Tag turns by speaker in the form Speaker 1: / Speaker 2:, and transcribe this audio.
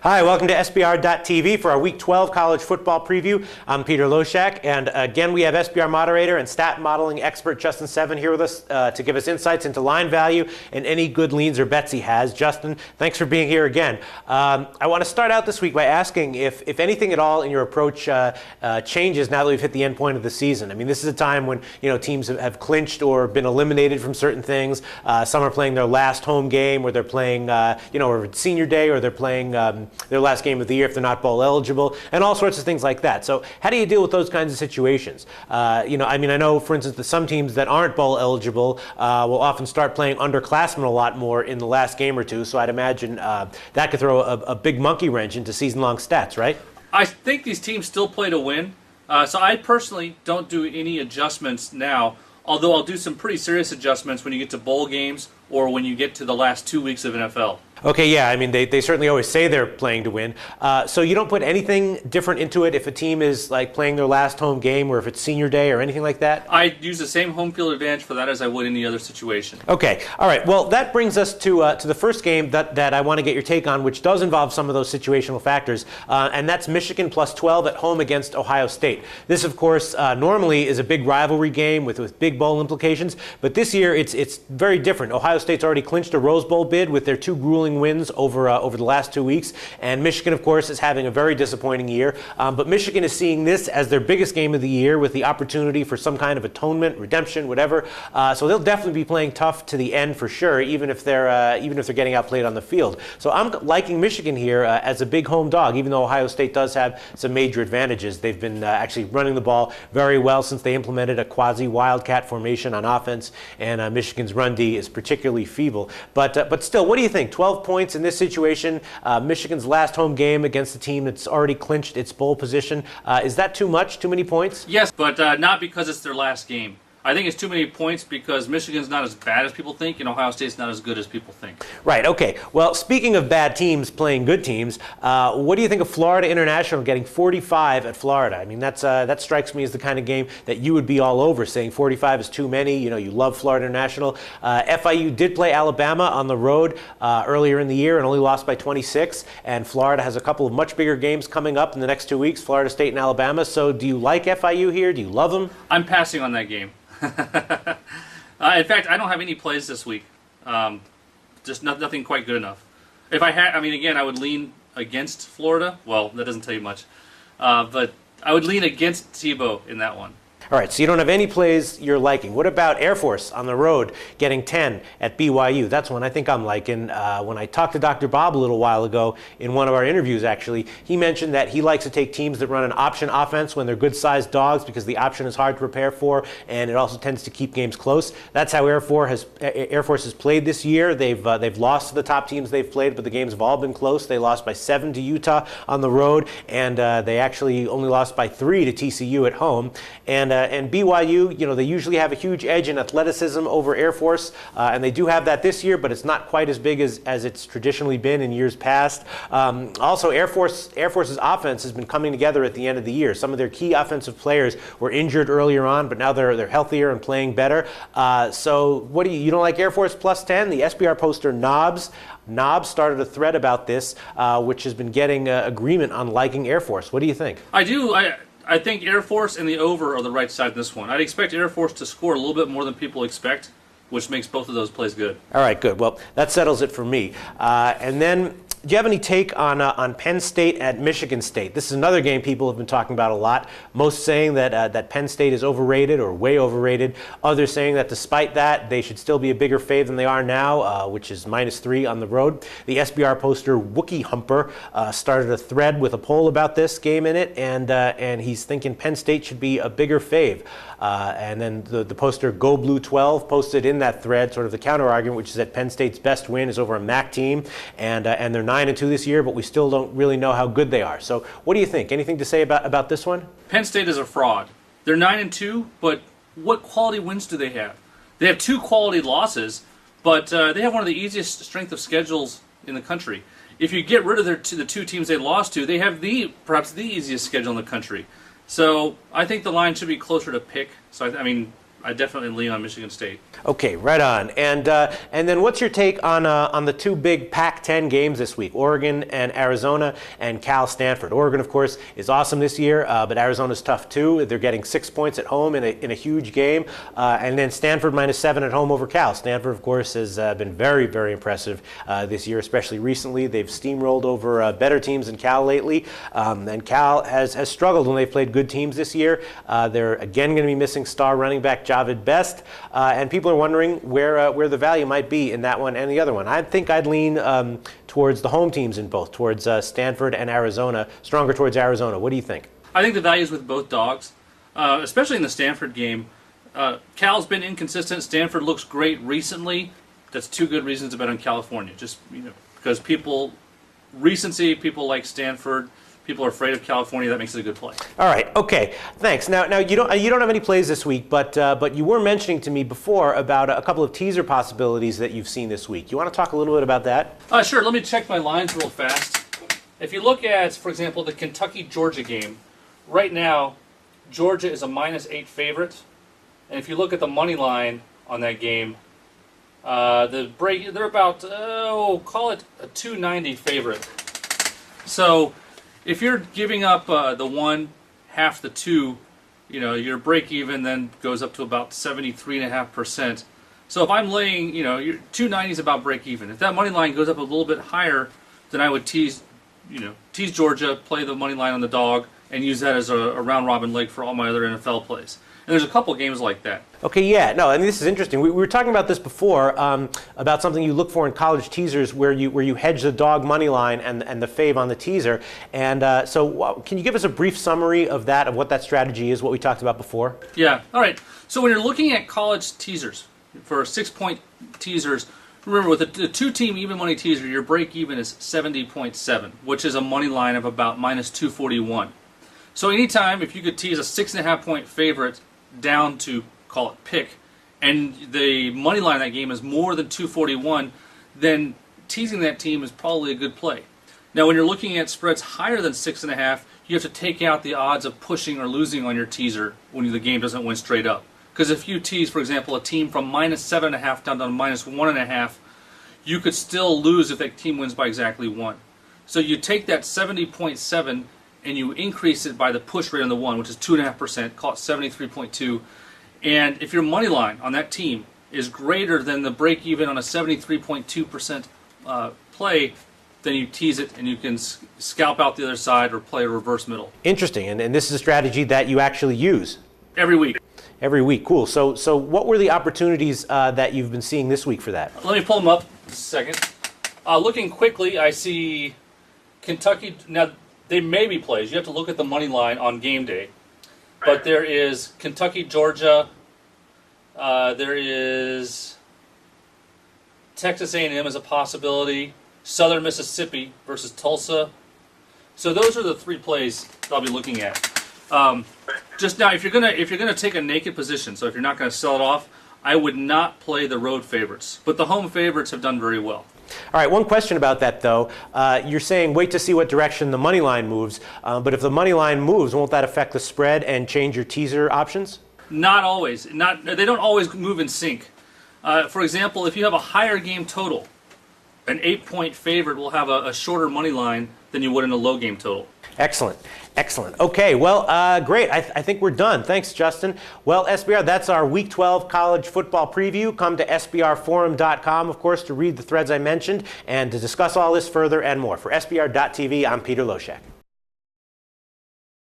Speaker 1: Hi, welcome to SBR.TV for our Week 12 college football preview. I'm Peter Loshak, and again we have SBR moderator and stat modeling expert Justin Seven here with us to give us insights into line value and any good leans or bets he has. Justin, thanks for being here again. I want to start out this week by asking if anything at all in your approach changes now that we've hit the end point of the season. I mean, this is a time when teams have clinched or been eliminated from certain things. Some are playing their last home game, or they're playing, or it's senior day, or they're playing their last game of the year if they're not bowl eligible, and all sorts of things like that. So how do you deal with those kinds of situations? I know, for instance, that some teams that aren't bowl eligible will often start playing underclassmen a lot more in the last game or two, so I'd imagine that could throw a big monkey wrench into season-long stats, right?
Speaker 2: I think these teams still play to win, so I personally don't do any adjustments now, although I'll do some pretty serious adjustments when you get to bowl games or when you get to the last 2 weeks of NFL.
Speaker 1: Okay, yeah, I mean, they certainly always say they're playing to win. So you don't put anything different into it if a team is like playing their last home game, or if it's senior day or anything like that?
Speaker 2: I use the same home field advantage for that as I would any other situation.
Speaker 1: Okay, all right. Well, that brings us to the first game that I want to get your take on, which does involve some of those situational factors, and that's Michigan plus 12 at home against Ohio State. This, of course, normally is a big rivalry game with big bowl implications, but this year it's very different. Ohio State's already clinched a Rose Bowl bid with their two grueling wins over the last 2 weeks, and Michigan, of course, is having a very disappointing year. But Michigan is seeing this as their biggest game of the year, with the opportunity for some kind of atonement, redemption, whatever. So they'll definitely be playing tough to the end for sure, even if they're getting outplayed on the field. So I'm liking Michigan here as a big home dog, even though Ohio State does have some major advantages. They've been actually running the ball very well since they implemented a quasi-wildcat formation on offense, and Michigan's run D is particularly feeble. But still, what do you think? 12 points in this situation, Michigan's last home game against a team that's already clinched its bowl position. Is that too much? Too many points?
Speaker 2: Yes, but not because it's their last game. I think it's too many points because Michigan's not as bad as people think, and Ohio State's not as good as people think.
Speaker 1: Right, okay. Well, speaking of bad teams playing good teams, what do you think of Florida International getting 45 at Florida? I mean, that strikes me as the kind of game that you would be all over, saying 45 is too many. You love Florida International. FIU did play Alabama on the road earlier in the year and only lost by 26, and Florida has a couple of much bigger games coming up in the next 2 weeks, Florida State and Alabama. So do you like FIU here? Do you love them?
Speaker 2: I'm passing on that game. In fact, I don't have any plays this week. Just nothing quite good enough. If I had, again, I would lean against Florida. Well, that doesn't tell you much. But I would lean against Tebow in that one.
Speaker 1: All right, so you don't have any plays you're liking. What about Air Force on the road getting 10 at BYU? That's one I think I'm liking. When I talked to Dr. Bob a little while ago in one of our interviews, actually, he mentioned that he likes to take teams that run an option offense when they're good-sized dogs because the option is hard to prepare for, and it also tends to keep games close. That's how Air Force has played this year. They've lost to the top teams they've played, but the games have all been close. They lost by 7 to Utah on the road, and they actually only lost by 3 to TCU at home. And BYU, they usually have a huge edge in athleticism over Air Force, and they do have that this year, but it's not quite as big as it's traditionally been in years past. Also, Air Force's offense has been coming together at the end of the year. Some of their key offensive players were injured earlier on, but now they're healthier and playing better. So what do you don't like Air Force plus 10? The SBR poster Knobs started a thread about this, which has been getting agreement on liking Air Force. What do you think?
Speaker 2: I do. I think Air Force and the over are the right side of this one. I'd expect Air Force to score a little bit more than people expect, which makes both of those plays good. All
Speaker 1: right, good. Well, that settles it for me. And then, do you have any take on Penn State at Michigan State? This is another game people have been talking about a lot. Most saying that Penn State is overrated or way overrated. Others saying that despite that, they should still be a bigger fave than they are now, which is -3 on the road. The SBR poster Wookie Humper started a thread with a poll about this game in it, and he's thinking Penn State should be a bigger fave. And then the poster Go Blue 12 posted in that thread sort of the counter argument, which is that Penn State's best win is over a MAC team, and they're 9-2 this year, but we still don't really know how good they are. So what do you think? Anything to say about this one?
Speaker 2: Penn State is a fraud. They're 9-2, but what quality wins do they have? They have 2 quality losses, but they have one of the easiest strength of schedules in the country. If you get rid of the 2 teams they lost to, they have perhaps the easiest schedule in the country. So I think the line should be closer to pick. So I definitely lean on Michigan State.
Speaker 1: Okay, right on. And then what's your take on the two big Pac-10 games this week, Oregon and Arizona and Cal Stanford? Oregon, of course, is awesome this year, but Arizona's tough too. They're getting 6 points at home in a huge game. And then Stanford -7 at home over Cal. Stanford, of course, has been very, very impressive this year, especially recently. They've steamrolled over better teams than Cal lately. And Cal has struggled when they've played good teams this year. They're again going to be missing star running back Javid Best, and people are wondering where the value might be in that one and the other one. I think I'd lean towards the home teams in both, towards Stanford and Arizona, stronger towards Arizona. What do you think?
Speaker 2: I think the value is with both dogs, especially in the Stanford game. Cal's been inconsistent. Stanford looks great recently. That's two good reasons to bet on California. Just because recency, people like Stanford. People are afraid of California. That makes it a good play.
Speaker 1: All right. Okay. Thanks. Now you don't have any plays this week, but you were mentioning to me before about a couple of teaser possibilities that you've seen this week. You want to talk a little bit about that?
Speaker 2: Sure. Let me check my lines real fast. If you look at, for example, the Kentucky-Georgia game, right now, Georgia is a -8 favorite, and if you look at the money line on that game, they're about call it a 290 favorite. So if you're giving up the one, half the two, your break even then goes up to about 73.5%. So if I'm laying, your 290 is about break even. If that money line goes up a little bit higher, then I would tease Georgia, play the money line on the dog, and use that as a round robin leg for all my other NFL plays. And there's a couple games like that.
Speaker 1: Okay, yeah, no, and this is interesting. We were talking about this before, about something you look for in college teasers where you hedge the dog money line and the fave on the teaser. And so can you give us a brief summary of what that strategy is, what we talked about before?
Speaker 2: Yeah, all right. So when you're looking at college teasers, for 6-point teasers, remember with a two-team even money teaser, your break even is 70.7, which is a money line of about -241. So anytime, if you could tease a 6.5-point favorite down to, call it pick, and the money line of that game is more than 241, then teasing that team is probably a good play. Now when you're looking at spreads higher than 6.5, you have to take out the odds of pushing or losing on your teaser when the game doesn't win straight up. Because if you tease, for example, a team from -7.5 down to -1.5, you could still lose if that team wins by exactly 1. So you take that 70.7 and you increase it by the push rate on the 1, which is 2.5%, call it 73.2. And if your money line on that team is greater than the break even on a 73.2% play, then you tease it and you can scalp out the other side or play a reverse middle.
Speaker 1: Interesting, and this is a strategy that you actually use?
Speaker 2: Every week.
Speaker 1: Every week, cool. So what were the opportunities that you've been seeing this week for that?
Speaker 2: Let me pull them up a second. Looking quickly, I see Kentucky. Now, they may be plays. You have to look at the money line on game day. But there is Kentucky, Georgia. There is Texas A&M as a possibility. Southern Mississippi versus Tulsa. So those are the three plays that I'll be looking at. Just now, if you're gonna take a naked position, so if you're not gonna sell it off, I would not play the road favorites. But the home favorites have done very well.
Speaker 1: All right, one question about that, though. You're saying wait to see what direction the money line moves, but if the money line moves, won't that affect the spread and change your teaser options?
Speaker 2: Not always. They don't always move in sync. For example, if you have a higher game total, an 8-point favorite will have a shorter money line than you would in a low game total.
Speaker 1: Excellent. Excellent. Okay, well, great. I think we're done. Thanks, Justin. Well, SBR, that's our Week 12 college football preview. Come to sbrforum.com, of course, to read the threads I mentioned and to discuss all this further and more. For SBR.TV, I'm Peter Loshak.